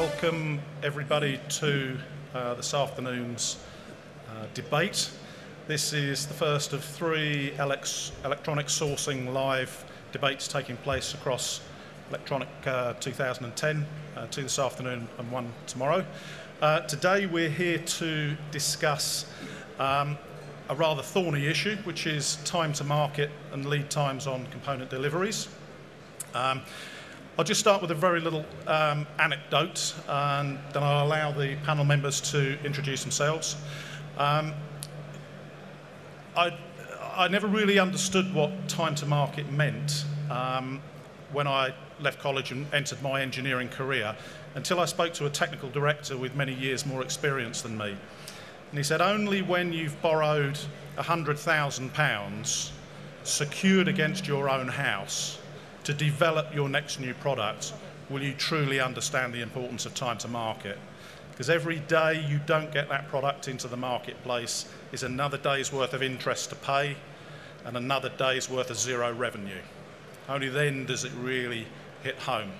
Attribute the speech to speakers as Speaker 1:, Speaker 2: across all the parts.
Speaker 1: welcome everybody to this afternoon's debate. This is the first of three electronic sourcing live debates taking place across Electronica 2010, two this afternoon and one tomorrow. Today we're here to discuss a rather thorny issue, which is time to market and lead times on component deliveries. I'll just start with a very little anecdote, and then I'll allow the panel members to introduce themselves. I never really understood what time to market meant when I left college and entered my engineering career, until I spoke to a technical director with many years more experience than me. And he said, only when you've borrowed £100,000 secured against your own house to develop your next new product will you truly understand the importance of time to market. Because every day you don't get that product into the marketplace is another day's worth of interest to pay and another day's worth of zero revenue. Only then does it really hit home.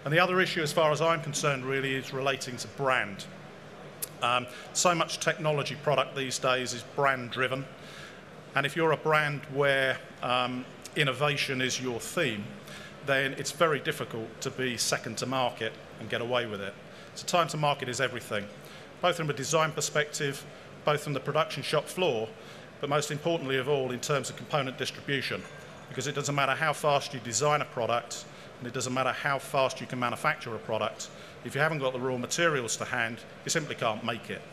Speaker 1: And the other issue, as far as I'm concerned, really is relating to brand. So much technology product these days is brand driven. And if you're a brand where innovation is your theme, then it's very difficult to be second to market and get away with it. So time to market is everything, both from a design perspective, both from the production shop floor, but most importantly of all in terms of component distribution, because it doesn't matter how fast you design a product, and it doesn't matter how fast you can manufacture a product, if you haven't got the raw materials to hand, you simply can't make it.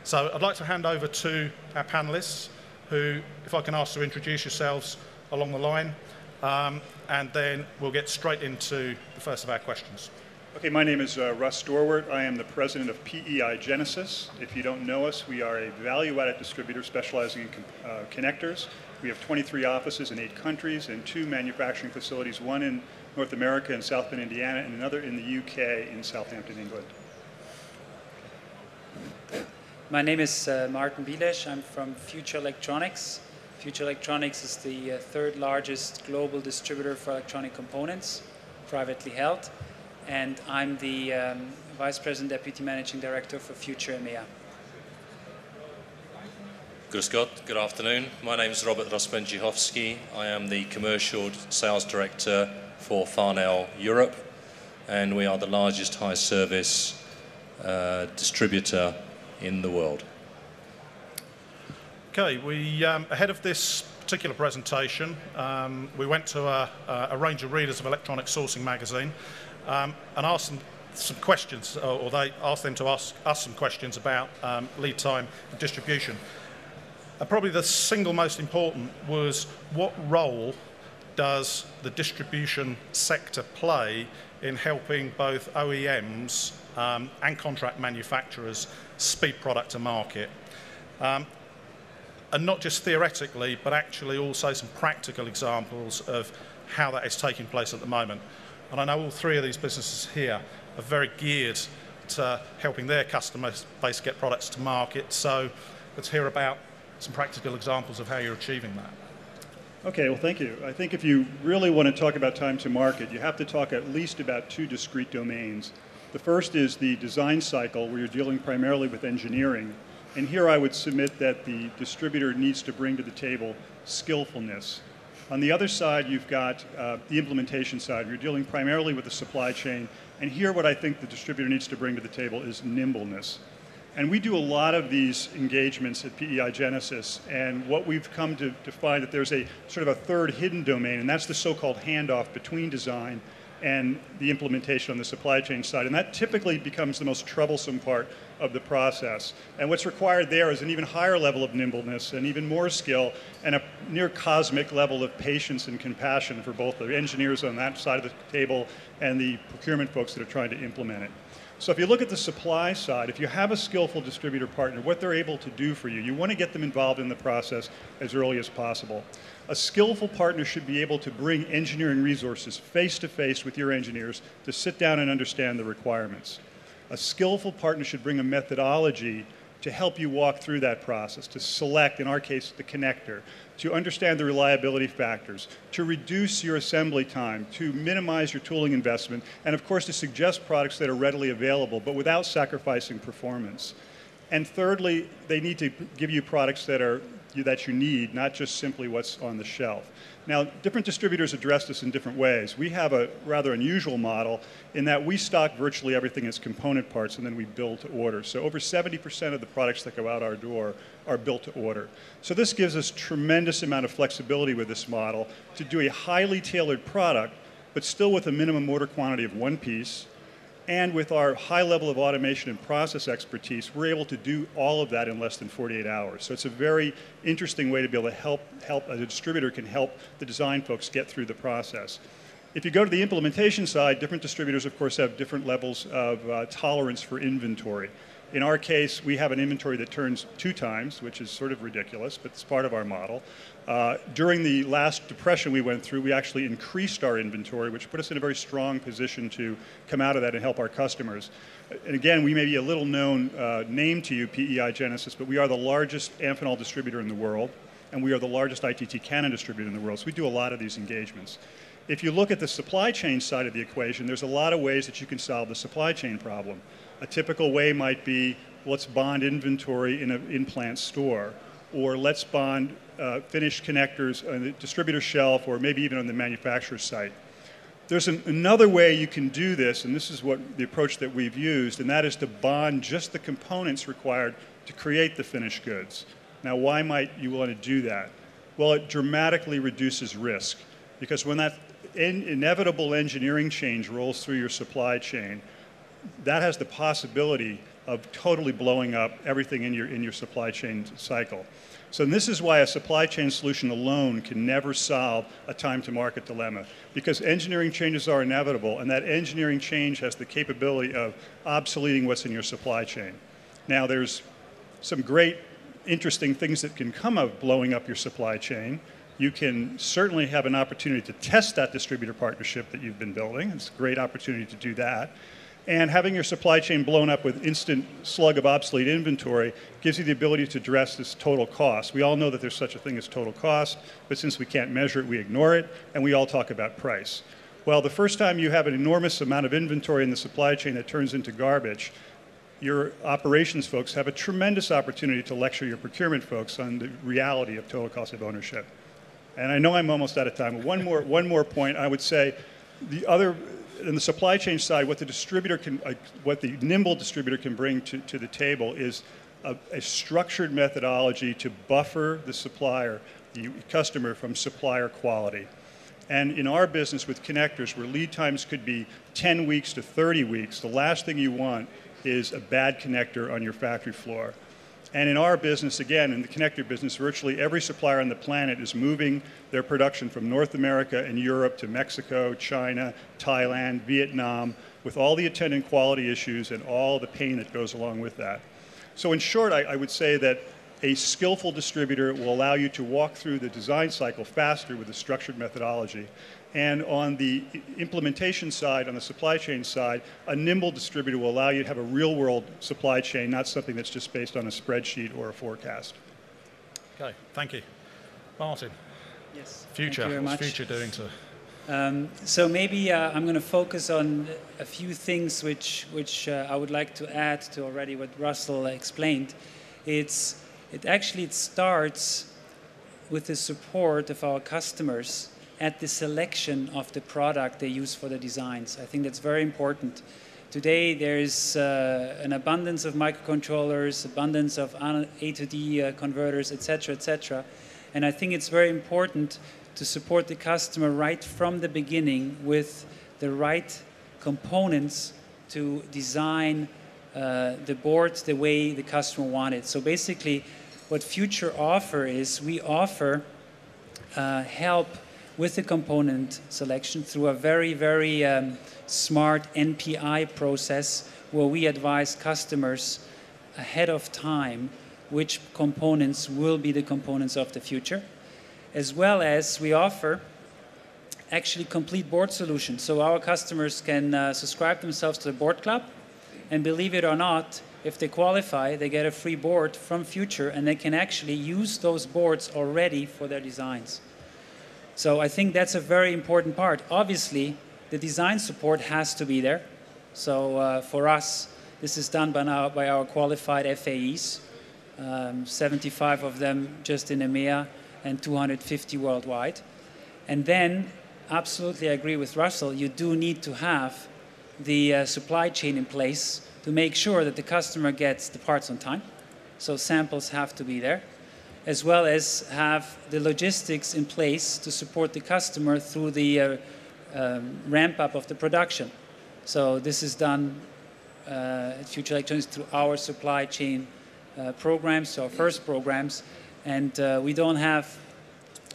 Speaker 1: So I'd like to hand over to our panelists, who, if I can ask to introduce yourselves along the line, and then we'll get straight into the first of our questions.
Speaker 2: Okay, my name is Russ Dorwart. I am the president of PEI Genesis. If you don't know us, we are a value-added distributor specializing in connectors. We have 23 offices in 8 countries and 2 manufacturing facilities, one in North America in South Bend, Indiana, and another in the UK in Southampton, England.
Speaker 3: My name is Martin Bielesch. I'm from Future Electronics. Future Electronics is the third largest global distributor for electronic components, privately held. And I'm the Vice President, Deputy Managing Director for Future EMEA.
Speaker 4: Good Scott, good afternoon. My name is Rospędzihowski. I am the Commercial Sales Director for Farnell Europe, and we are the largest high service distributor in the world. Okay,
Speaker 1: ahead of this particular presentation, we went to a range of readers of Electronic Sourcing magazine and asked them some questions, or they asked them to ask us some questions about lead time and distribution. And probably the single most important was, what role does the distribution sector play in helping both OEMs and contract manufacturers speed product to market? And not just theoretically, but actually also some practical examples of how that is taking place at the moment. And I know all three of these businesses here are very geared to helping their customer base get products to market. So let's hear about some practical examples of how you're achieving that.
Speaker 2: Okay, well, thank you. I think if you really want to talk about time to market, you have to talk at least about 2 discrete domains. The first is the design cycle, where you're dealing primarily with engineering. And here I would submit that the distributor needs to bring to the table skillfulness. On the other side, you've got the implementation side. You're dealing primarily with the supply chain. And here what I think the distributor needs to bring to the table is nimbleness. And we do a lot of these engagements at PEI Genesis. And what we've come to find that there's a sort of a third hidden domain, and that's the so-called handoff between design and the implementation on the supply chain side. And that typically becomes the most troublesome part of the process. And what's required there is an even higher level of nimbleness and even more skill and a near cosmic level of patience and compassion for both the engineers on that side of the table and the procurement folks that are trying to implement it. So if you look at the supply side, if you have a skillful distributor partner, what they're able to do for you, you want to get them involved in the process as early as possible. A skillful partner should be able to bring engineering resources face to face with your engineers to sit down and understand the requirements. A skillful partner should bring a methodology to help you walk through that process, to select, in our case, the connector, to understand the reliability factors, to reduce your assembly time, to minimize your tooling investment, and of course to suggest products that are readily available, but without sacrificing performance. And thirdly, they need to give you products that you need, not just simply what's on the shelf. Now, different distributors address this in different ways. We have a rather unusual model in that we stock virtually everything as component parts and then we build to order. So over 70% of the products that go out our door are built to order. So this gives us tremendous amount of flexibility with this model to do a highly tailored product, but still with a minimum order quantity of one piece. And with our high level of automation and process expertise, we're able to do all of that in less than 48 hours. So it's a very interesting way to be able to help a distributor can help the design folks get through the process. If you go to the implementation side, different distributors, of course, have different levels of tolerance for inventory. In our case, we have an inventory that turns 2 times, which is sort of ridiculous, but it's part of our model. During the last depression we went through, we actually increased our inventory, which put us in a very strong position to come out of that and help our customers. And again, we may be a little known name to you, PEI Genesis, but we are the largest Amphenol distributor in the world, and we are the largest ITT Canon distributor in the world, so we do a lot of these engagements. If you look at the supply chain side of the equation, there's a lot of ways that you can solve the supply chain problem. A typical way might be, let's bond inventory in an in-plant store, or let's bond finished connectors on the distributor shelf, or maybe even on the manufacturer's site. There's another way you can do this, and this is what the approach that we've used, and that is to bond just the components required to create the finished goods. Now, why might you want to do that? Well, it dramatically reduces risk, because when that inevitable engineering change rolls through your supply chain, that has the possibility of totally blowing up everything in your supply chain cycle. So this is why a supply chain solution alone can never solve a time-to-market dilemma, because engineering changes are inevitable, and that engineering change has the capability of obsoleting what's in your supply chain. Now, there's some great, interesting things that can come of blowing up your supply chain. You can certainly have an opportunity to test that distributor partnership that you've been building. It's a great opportunity to do that. And having your supply chain blown up with instant slug of obsolete inventory gives you the ability to address this total cost. We all know that there's such a thing as total cost, but since we can't measure it, we ignore it, and we all talk about price. Well, the first time you have an enormous amount of inventory in the supply chain that turns into garbage, your operations folks have a tremendous opportunity to lecture your procurement folks on the reality of total cost of ownership. And I know I'm almost out of time. One more point. I would say in the supply chain side, what the nimble distributor can bring to the table is a structured methodology to buffer the supplier, the customer, from supplier quality. And in our business with connectors, where lead times could be 10 weeks to 30 weeks, the last thing you want is a bad connector on your factory floor. And in our business, again, in the connector business, virtually every supplier on the planet is moving their production from North America and Europe to Mexico, China, Thailand, Vietnam, with all the attendant quality issues and all the pain that goes along with that. So in short, I would say that a skillful distributor will allow you to walk through the design cycle faster with a structured methodology. And on the implementation side, on the supply chain side, a nimble distributor will allow you to have a real-world supply chain, not something that's just based on a spreadsheet or a forecast.
Speaker 1: Okay, thank you. Martin.
Speaker 3: Yes.
Speaker 1: Future.
Speaker 3: Thank you very much.
Speaker 1: What's future doing to?
Speaker 3: So maybe I'm going to focus on a few things which I would like to add to already what Russell explained. It starts with the support of our customers at the selection of the product they use for the designs. I think that's very important. Today there's an abundance of microcontrollers, abundance of A to D converters, etc., etc. And I think it's very important to support the customer right from the beginning with the right components to design the board the way the customer wanted. So basically, what Future offer is we offer help with the component selection through a very, very smart NPI process where we advise customers ahead of time which components will be the components of the future, as well as we offer actually complete board solutions. So our customers can subscribe themselves to the board club, and believe it or not, if they qualify, they get a free board from Future, and they can actually use those boards already for their designs. So I think that's a very important part. Obviously, the design support has to be there. So for us, this is done by our qualified FAEs, 75 of them just in EMEA and 250 worldwide. And then, absolutely I agree with Russell, you do need to have the supply chain in place to make sure that the customer gets the parts on time. So samples have to be there, as well as have the logistics in place to support the customer through the ramp up of the production. So this is done at Future Electronics through our supply chain programs, so our first programs. And we don't have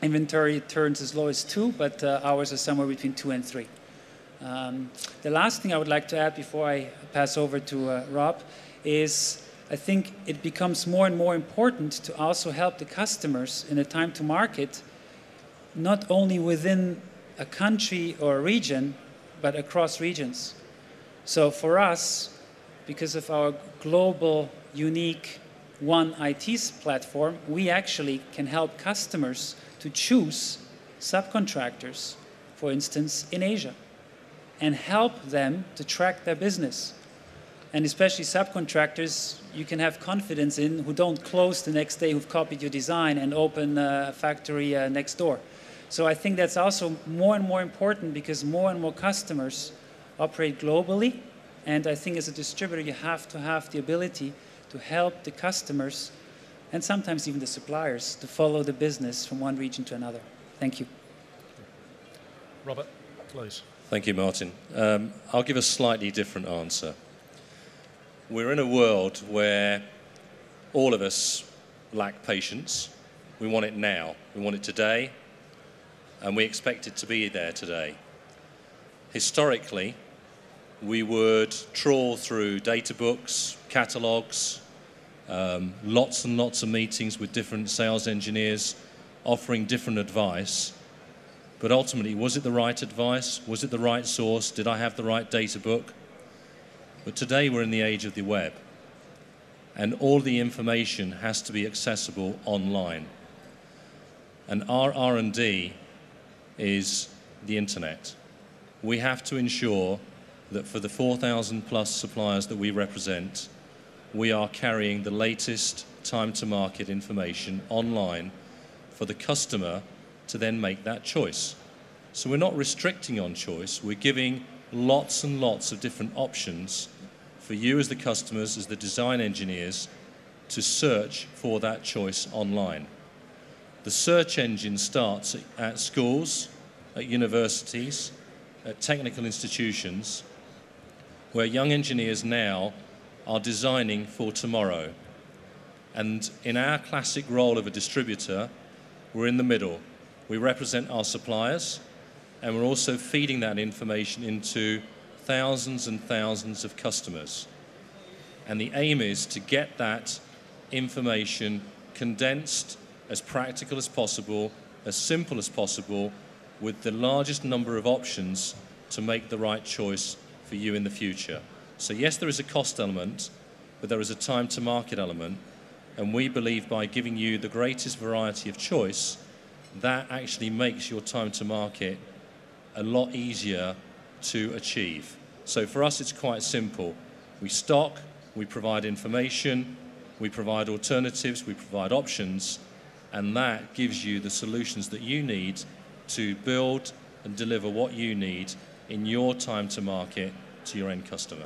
Speaker 3: inventory turns as low as 2, but ours are somewhere between 2 and 3. The last thing I would like to add before I pass over to Rob is I think it becomes more and more important to also help the customers in the time to market, not only within a country or a region, but across regions. So for us, because of our global, unique One IT platform, we actually can help customers to choose subcontractors, for instance, in Asia, and help them to track their business. And especially subcontractors you can have confidence in who don't close the next day, who've copied your design and open a factory next door. So I think that's also more and more important because more and more customers operate globally. And I think as a distributor, you have to have the ability to help the customers and sometimes even the suppliers to follow the business from one region to another. Thank you.
Speaker 1: Robert, please.
Speaker 4: Thank you, Martin. I'll give a slightly different answer. We're in a world where all of us lack patience. We want it now. We want it today, and we expect it to be there today. Historically, we would trawl through data books, catalogues, lots and lots of meetings with different sales engineers offering different advice. But ultimately, was it the right advice? Was it the right source? Did I have the right data book? But today we're in the age of the web, and all the information has to be accessible online. And our R&D is the internet. We have to ensure that for the 4,000 plus suppliers that we represent, we are carrying the latest time-to-market information online for the customer to then make that choice. So we're not restricting on choice, we're giving lots and lots of different options for you as the customers, as the design engineers, to search for that choice online. The search engine starts at schools, at universities, at technical institutions, where young engineers now are designing for tomorrow. And in our classic role of a distributor, we're in the middle. We represent our suppliers, and we're also feeding that information into thousands and thousands of customers. And the aim is to get that information condensed, as practical as possible, as simple as possible, with the largest number of options to make the right choice for you in the future. So yes, there is a cost element, but there is a time to market element, and we believe by giving you the greatest variety of choice, that actually makes your time to market a lot easier to achieve. So for us, it's quite simple. We stock, we provide information, we provide alternatives, we provide options, and that gives you the solutions that you need to build and deliver what you need in your time to market to your end customer.